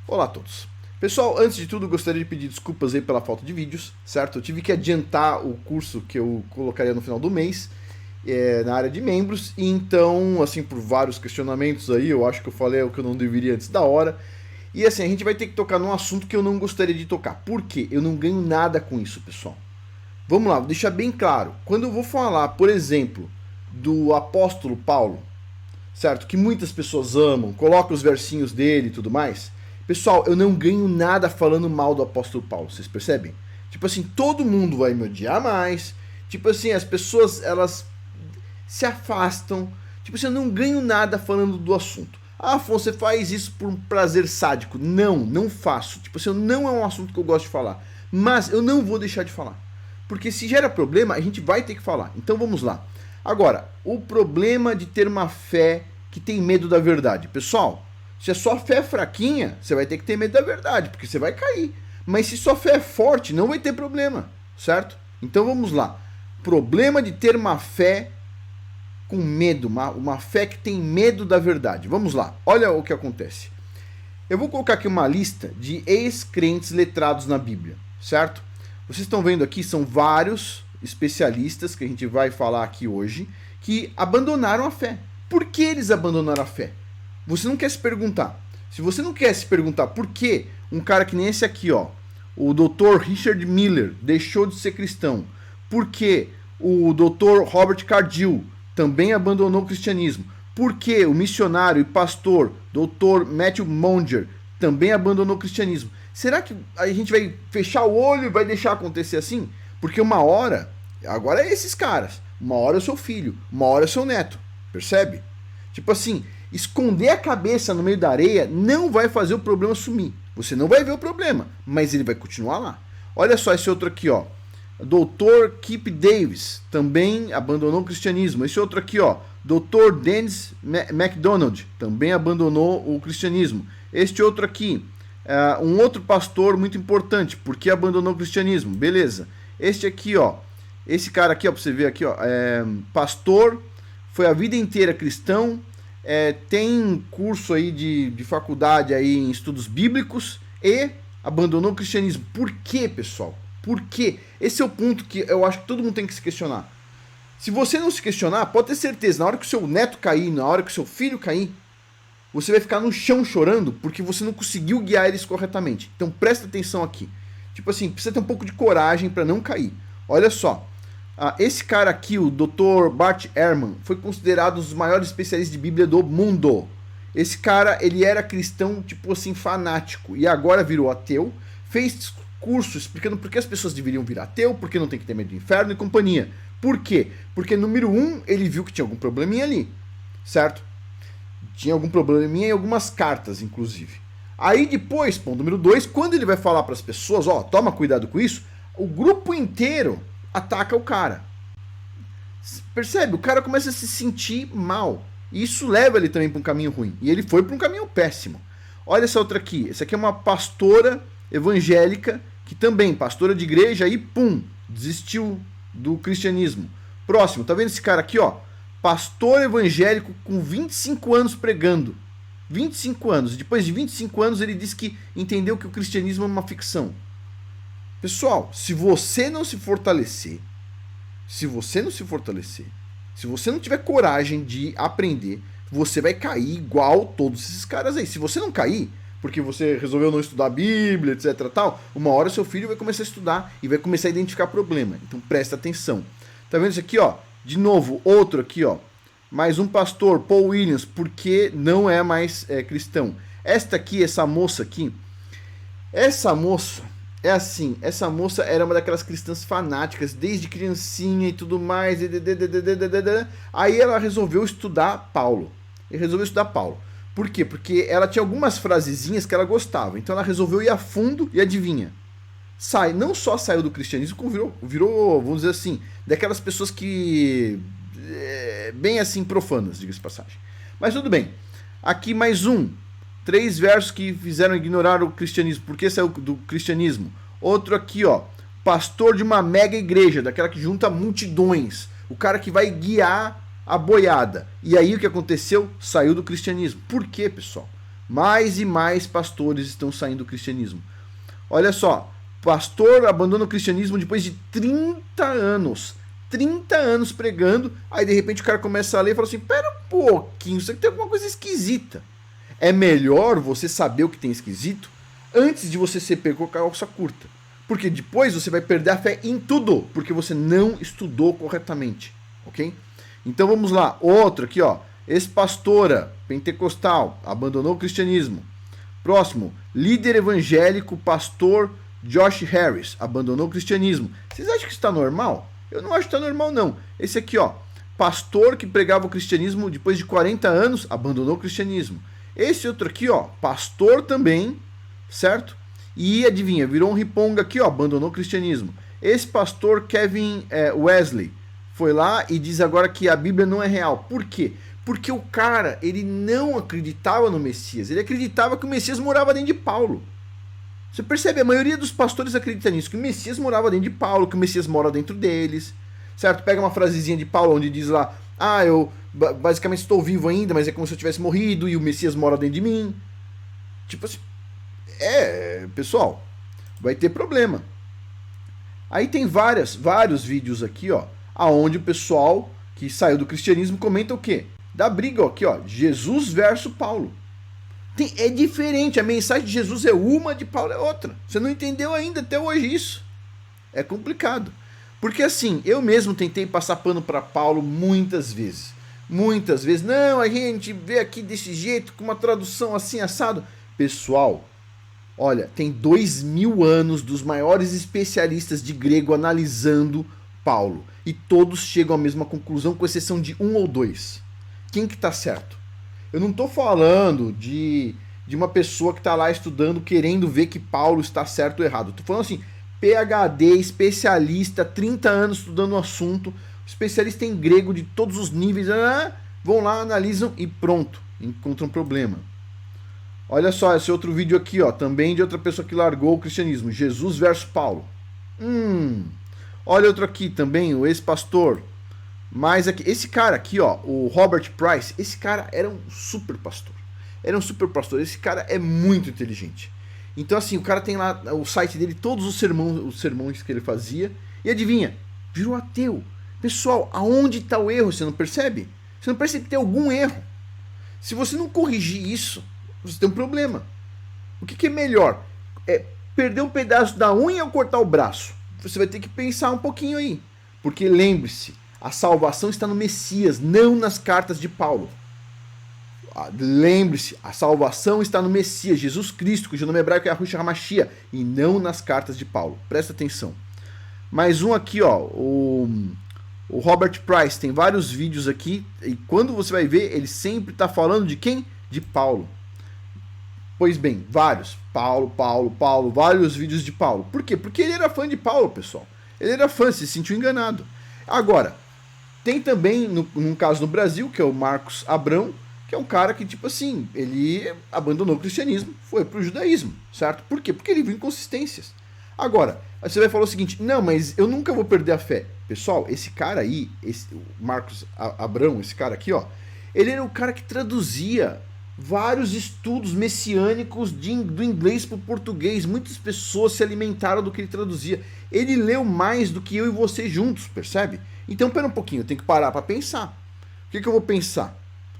Olá a todos. Pessoal, antes de tudo, gostaria de pedir desculpas aí pela falta de vídeos, certo? Eu tive que adiantar o curso que eu colocaria no final do mês, na área de membros, e então, assim, por vários questionamentos aí, eu acho que eu falei o que eu não deveria antes da hora. E assim, a gente vai ter que tocar num assunto que eu não gostaria de tocar. Por quê? Eu não ganho nada com isso, pessoal. Vamos lá, vou deixar bem claro. Quando eu vou falar, por exemplo, do apóstolo Paulo, certo? Que muitas pessoas amam, colocam os versinhos dele e tudo mais. Pessoal, eu não ganho nada falando mal do apóstolo Paulo, vocês percebem? Tipo assim, todo mundo vai me odiar mais. Tipo assim, as pessoas, elas se afastam. Tipo assim, eu não ganho nada falando do assunto. Ah, Afonso, você faz isso por um prazer sádico. Não, não faço. Tipo assim, não é um assunto que eu gosto de falar. Mas eu não vou deixar de falar. Porque se gera problema, a gente vai ter que falar. Então vamos lá. Agora, o problema de ter uma fé que tem medo da verdade. Pessoal, se a sua fé é fraquinha, você vai ter que ter medo da verdade, porque você vai cair. Mas se sua fé é forte, não vai ter problema, certo? Então vamos lá. Problema de ter uma fé com medo, uma fé que tem medo da verdade. Vamos lá, olha o que acontece. Eu vou colocar aqui uma lista de ex-crentes letrados na Bíblia, certo? Vocês estão vendo aqui, são vários especialistas que a gente vai falar aqui hoje, que abandonaram a fé. Por que eles abandonaram a fé? Você não quer se perguntar. Se você não quer se perguntar por que um cara que nem esse aqui, ó, o Dr. Richard Miller, deixou de ser cristão, por que o Dr. Robert Cargill também abandonou o cristianismo, por que o missionário e pastor Dr. Matthew Monger também abandonou o cristianismo, será que a gente vai fechar o olho e vai deixar acontecer assim? Porque uma hora, agora é esses caras, uma hora é o seu filho, uma hora é o seu neto, percebe? Tipo assim, esconder a cabeça no meio da areia não vai fazer o problema sumir. Você não vai ver o problema, mas ele vai continuar lá. Olha só esse outro aqui, ó. Dr. Kip Davis também abandonou o cristianismo. Esse outro aqui, ó. Dr. Dennis MacDonald também abandonou o cristianismo. Este outro aqui, um outro pastor muito importante, porque abandonou o cristianismo. Beleza. Este aqui, ó. Esse cara aqui, ó, pra você ver aqui, ó. Pastor, foi a vida inteira cristão, tem curso aí de faculdade aí em estudos bíblicos e abandonou o cristianismo. Por quê, pessoal? Por quê? Esse é o ponto que eu acho que todo mundo tem que se questionar. Se você não se questionar, pode ter certeza, na hora que o seu neto cair, na hora que o seu filho cair, você vai ficar no chão chorando porque você não conseguiu guiar eles corretamente. Então presta atenção aqui. Tipo assim, precisa ter um pouco de coragem para não cair. Olha só. Esse cara aqui, o Dr. Bart Ehrman, foi considerado um dos maiores especialistas de Bíblia do mundo. Esse cara, ele era cristão, tipo assim, fanático, e agora virou ateu, fez curso explicando por que as pessoas deveriam virar ateu, porque não tem que ter medo do inferno e companhia. Por quê? Porque, número 1, ele viu que tinha algum probleminha ali, certo? Tinha algum probleminha em algumas cartas, inclusive. Aí depois, ponto número 2, quando ele vai falar para as pessoas, ó, toma cuidado com isso, o grupo inteiro ataca o cara. Percebe? O cara começa a se sentir mal. E isso leva ele também para um caminho ruim. E ele foi para um caminho péssimo. Olha essa outra aqui. Essa aqui é uma pastora evangélica, que também, pastora de igreja, e pum, desistiu do cristianismo. Próximo, tá vendo esse cara aqui, ó? Pastor evangélico com 25 anos pregando. 25 anos. Depois de 25 anos ele disse que entendeu que o cristianismo é uma ficção. Pessoal, se você não se fortalecer, se você não tiver coragem de aprender, você vai cair igual todos esses caras aí. Se você não cair, porque você resolveu não estudar a Bíblia, etc, tal, uma hora seu filho vai começar a estudar e vai começar a identificar problema. Então presta atenção. Tá vendo isso aqui, ó? De novo, outro aqui, ó. Mais um pastor, Paul Williams, porque não é mais cristão. Esta aqui, essa moça aqui, essa moça era uma daquelas cristãs fanáticas, desde criancinha e tudo mais. Aí ela resolveu estudar Paulo. Por quê? Porque ela tinha algumas frasezinhas que ela gostava. Então ela resolveu ir a fundo e adivinha? Não só saiu do cristianismo, como virou, vamos dizer assim, daquelas pessoas que... bem assim, profanas, diga-se de passagem. Mas tudo bem. Aqui mais um. 3 versos que fizeram ignorar o cristianismo. Por que saiu do cristianismo? Outro aqui, ó. Pastor de uma mega igreja, daquela que junta multidões. O cara que vai guiar a boiada. E aí o que aconteceu? Saiu do cristianismo. Por quê, pessoal? Mais e mais pastores estão saindo do cristianismo. Olha só, pastor abandona o cristianismo depois de 30 anos. 30 anos pregando, aí de repente o cara começa a ler e fala assim, pera um pouquinho, isso aqui tem alguma coisa esquisita. É melhor você saber o que tem esquisito antes de você ser pego com a calça curta. Porque depois você vai perder a fé em tudo, porque você não estudou corretamente, ok? Então vamos lá, outro aqui, ó, ex-pastora pentecostal, abandonou o cristianismo. Próximo, líder evangélico, pastor Josh Harris, abandonou o cristianismo. Vocês acham que isso está normal? Eu não acho que está normal, não. Esse aqui, ó, pastor que pregava o cristianismo depois de 40 anos, abandonou o cristianismo. Esse outro aqui, ó, pastor também, certo? E adivinha, virou um riponga aqui, ó, abandonou o cristianismo. Esse pastor Kevin Wesley foi lá e diz agora que a Bíblia não é real. Por quê? Porque o cara, ele não acreditava no Messias. Ele acreditava que o Messias morava dentro de Paulo. Você percebe? A maioria dos pastores acredita nisso, que o Messias morava dentro de Paulo, que o Messias mora dentro deles, certo? Pega uma frasezinha de Paulo onde diz lá, eu basicamente estou vivo ainda, mas é como se eu tivesse morrido e o Messias mora dentro de mim. Tipo assim, pessoal, vai ter problema. Aí tem vários vídeos aqui, ó, aonde o pessoal que saiu do cristianismo comenta o quê? Da briga, ó, aqui, ó, Jesus versus Paulo. É diferente, a mensagem de Jesus é uma, de Paulo é outra. Você não entendeu ainda até hoje isso. É complicado. Porque assim, eu mesmo tentei passar pano para Paulo muitas vezes. Muitas vezes. Não, a gente vê aqui desse jeito, com uma tradução assim, assado. Pessoal, olha, tem 2000 anos dos maiores especialistas de grego analisando Paulo. E todos chegam à mesma conclusão, com exceção de um ou dois. Quem que tá certo? Eu não estou falando de uma pessoa que está lá estudando, querendo ver que Paulo está certo ou errado. Estou falando assim, PhD, especialista, 30 anos estudando o assunto, especialista em grego de todos os níveis, vão lá, analisam e pronto, encontram problema. Olha só esse outro vídeo aqui, ó, também de outra pessoa que largou o cristianismo, Jesus versus Paulo. Olha outro aqui também, o ex-pastor. Mas aqui, esse cara aqui, ó, o Robert Price, esse cara era um super pastor. Era um super pastor. Esse cara é muito inteligente. Então, assim, o cara tem lá o site dele, todos os sermões que ele fazia. E adivinha? Virou ateu. Pessoal, aonde está o erro? Você não percebe? Você não percebe que tem algum erro. Se você não corrigir isso, você tem um problema. O que é melhor? É perder um pedaço da unha ou cortar o braço? Você vai ter que pensar um pouquinho aí. Porque lembre-se, a salvação está no Messias, não nas cartas de Paulo. Lembre-se, a salvação está no Messias, Jesus Cristo, cujo nome hebraico é Yahushua HaMashiach, e não nas cartas de Paulo. Presta atenção. Mais um aqui, ó, o Robert Price, tem vários vídeos aqui, e quando você vai ver, ele sempre está falando de quem? De Paulo. Pois bem, vários. Paulo, vários vídeos de Paulo. Por quê? Porque ele era fã de Paulo, pessoal. Ele era fã, se sentiu enganado. Agora, tem também, num caso no Brasil, que é o Marcos Abrão, que é um cara que, tipo assim, ele abandonou o cristianismo, foi pro judaísmo, certo? Por quê? Porque ele viu inconsistências. Agora, você vai falar o seguinte, não, mas eu nunca vou perder a fé. Pessoal, esse cara aí, o Marcos Abrão, esse cara aqui, ó, ele era o cara que traduzia vários estudos messiânicos do inglês para o português. Muitas pessoas se alimentaram do que ele traduzia. Ele leu mais do que eu e você juntos, percebe? Então, pera um pouquinho, eu tenho que parar para pensar. O que eu vou pensar?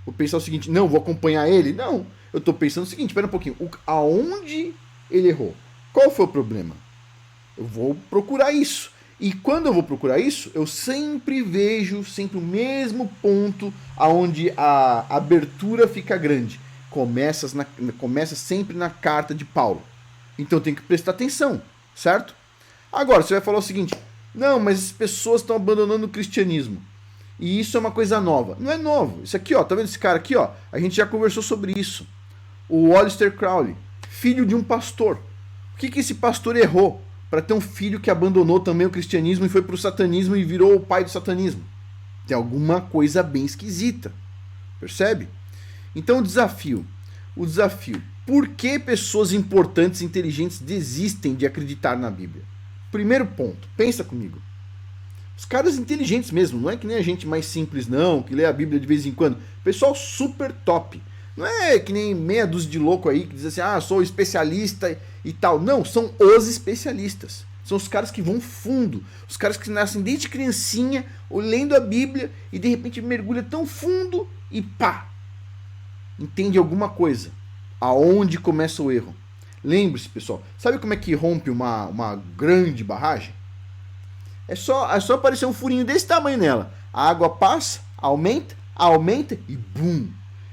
Vou pensar o seguinte, não, vou acompanhar ele? Não, eu estou pensando o seguinte, pera um pouquinho, aonde ele errou? Qual foi o problema? Eu vou procurar isso. E quando eu vou procurar isso, eu sempre vejo o mesmo ponto aonde a abertura fica grande. Começa sempre na carta de Paulo. Então eu tenho que prestar atenção, certo? Agora, você vai falar o seguinte, não, mas as pessoas estão abandonando o cristianismo. E isso é uma coisa nova. Não é novo. Isso aqui, ó, tá vendo esse cara aqui, ó? A gente já conversou sobre isso. O Aleister Crowley, filho de um pastor. O que esse pastor errou para ter um filho que abandonou também o cristianismo e foi pro satanismo e virou o pai do satanismo? Tem alguma coisa bem esquisita. Percebe? Então o desafio. Por que pessoas importantes e inteligentes desistem de acreditar na Bíblia? Primeiro ponto, pensa comigo. Os caras inteligentes mesmo, não é que nem a gente mais simples não, que lê a Bíblia de vez em quando. Pessoal super top. Não é que nem meia dúzia de louco aí que diz assim, ah, sou especialista e tal. Não, são os especialistas. São os caras que vão fundo. Os caras que nascem desde criancinha, lendo a Bíblia e de repente mergulha tão fundo e pá! Entende alguma coisa. Aonde começa o erro? Lembre-se, pessoal. Sabe como é que rompe uma grande barragem? É só aparecer um furinho desse tamanho nela. A água passa, aumenta e bum!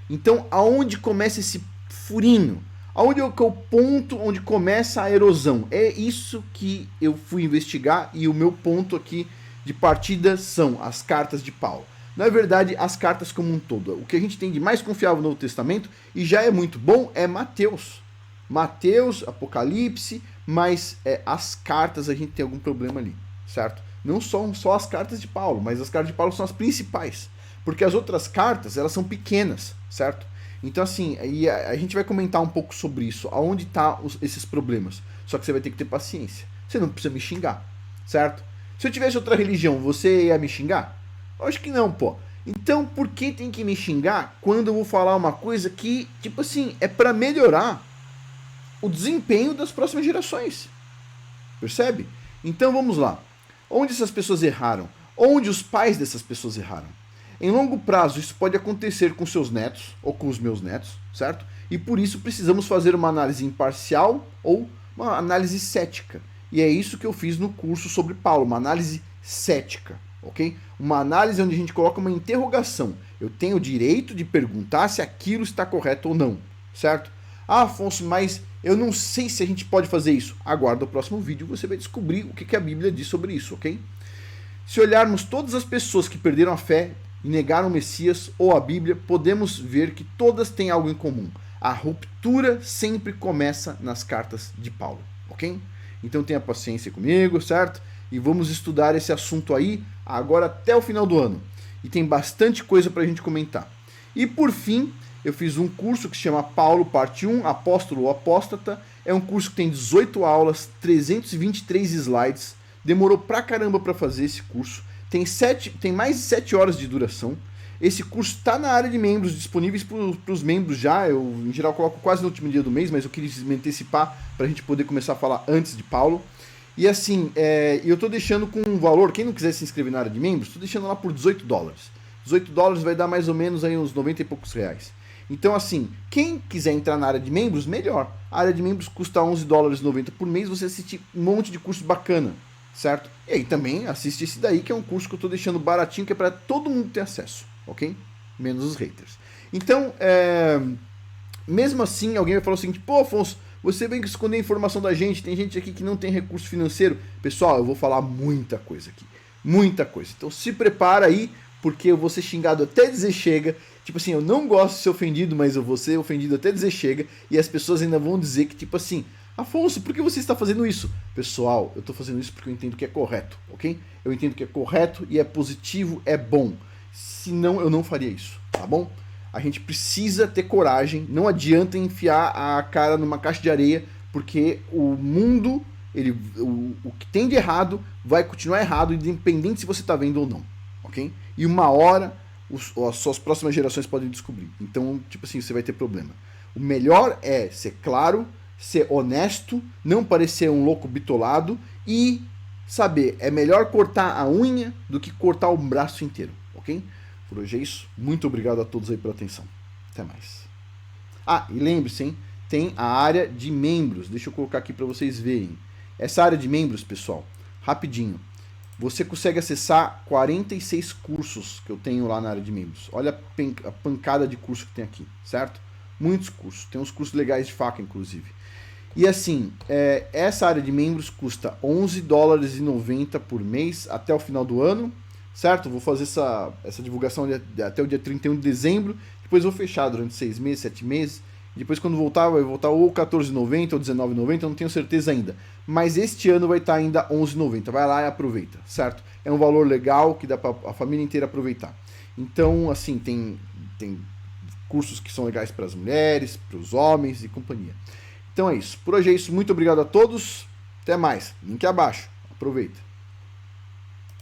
Então, aonde começa esse furinho? Aonde é o ponto onde começa a erosão? É isso que eu fui investigar e o meu ponto aqui de partida são as cartas de Paulo. Na verdade, as cartas como um todo. O que a gente tem de mais confiável no Novo Testamento, e já é muito bom, é Mateus. Mateus, Apocalipse, mas as cartas a gente tem algum problema ali, certo? Não são só as cartas de Paulo, mas as cartas de Paulo são as principais. Porque as outras cartas, elas são pequenas, certo? Então, assim, a gente vai comentar um pouco sobre isso, aonde tá esses problemas. Só que você vai ter que ter paciência. Você não precisa me xingar, certo? Se eu tivesse outra religião, você ia me xingar? Eu acho que não, pô. Então, por que tem que me xingar quando eu vou falar uma coisa que, tipo assim, é para melhorar o desempenho das próximas gerações? Percebe? Então, vamos lá. Onde essas pessoas erraram? Onde os pais dessas pessoas erraram? Em longo prazo, isso pode acontecer com seus netos ou com os meus netos, certo? E por isso precisamos fazer uma análise imparcial ou uma análise cética. E é isso que eu fiz no curso sobre Paulo, uma análise cética, ok? Uma análise onde a gente coloca uma interrogação. Eu tenho o direito de perguntar se aquilo está correto ou não, certo? Ah, Afonso, mas eu não sei se a gente pode fazer isso. Aguarda o próximo vídeo e você vai descobrir o que a Bíblia diz sobre isso, ok? Se olharmos todas as pessoas que perderam a fé e negaram o Messias ou a Bíblia, podemos ver que todas têm algo em comum. A ruptura sempre começa nas cartas de Paulo, ok? Então tenha paciência comigo, certo? E vamos estudar esse assunto aí agora até o final do ano. E tem bastante coisa pra gente comentar. E por fim, eu fiz um curso que se chama Paulo, parte 1, Apóstolo ou Apóstata. É um curso que tem 18 aulas, 323 slides. Demorou pra caramba pra fazer esse curso. Tem mais de 7 horas de duração. Esse curso está na área de membros, disponíveis para os membros já. Eu, em geral, coloco quase no último dia do mês, mas eu queria me antecipar para a gente poder começar a falar antes de Paulo. E assim, eu estou deixando com um valor, quem não quiser se inscrever na área de membros, estou deixando lá por $18. $18 vai dar mais ou menos aí uns 90 e poucos reais. Então assim, quem quiser entrar na área de membros, melhor. A área de membros custa $11,90 por mês, você assiste um monte de curso bacana, certo? E aí também assiste esse daí, que é um curso que eu estou deixando baratinho, que é para todo mundo ter acesso, ok? Menos os haters. Então, mesmo assim, alguém vai falar o seguinte, pô, Afonso, você vem esconder a informação da gente, tem gente aqui que não tem recurso financeiro. Pessoal, eu vou falar muita coisa aqui, muita coisa. Então se prepara aí, porque eu vou ser xingado até dizer chega. Tipo assim, eu não gosto de ser ofendido, mas eu vou ser ofendido até dizer chega, e as pessoas ainda vão dizer que, tipo assim, Afonso, por que você está fazendo isso? Pessoal, eu estou fazendo isso porque eu entendo que é correto, ok? Eu entendo que é correto e é positivo, é bom. Senão eu não faria isso, tá bom? A gente precisa ter coragem, não adianta enfiar a cara numa caixa de areia, porque o mundo, o que tem de errado vai continuar errado, independente se você está vendo ou não, ok? E uma hora as suas próximas gerações podem descobrir. Então, tipo assim, você vai ter problema. O melhor é ser claro, ser honesto, não parecer um louco bitolado e saber, é melhor cortar a unha do que cortar o braço inteiro, ok? Por hoje é isso. Muito obrigado a todos aí pela atenção. Até mais. Ah, e lembre-se, hein? Tem a área de membros. Deixa eu colocar aqui para vocês verem. Essa área de membros, pessoal, rapidinho. Você consegue acessar 46 cursos que eu tenho lá na área de membros. Olha a pancada de curso que tem aqui, certo? Muitos cursos. Tem uns cursos legais de faca, inclusive. E assim, essa área de membros custa $11,90 por mês até o final do ano, certo? Vou fazer essa divulgação até o dia 31 de dezembro, depois vou fechar durante 6 meses, 7 meses, depois quando voltar, vai voltar ou $14,90 ou $19,90, eu não tenho certeza ainda. Mas este ano vai estar ainda $11,90, vai lá e aproveita, certo? É um valor legal que dá para a família inteira aproveitar. Então, assim, tem cursos que são legais para as mulheres, para os homens e companhia. Então é isso. Por hoje é isso. Muito obrigado a todos. Até mais. Link abaixo. Aproveita.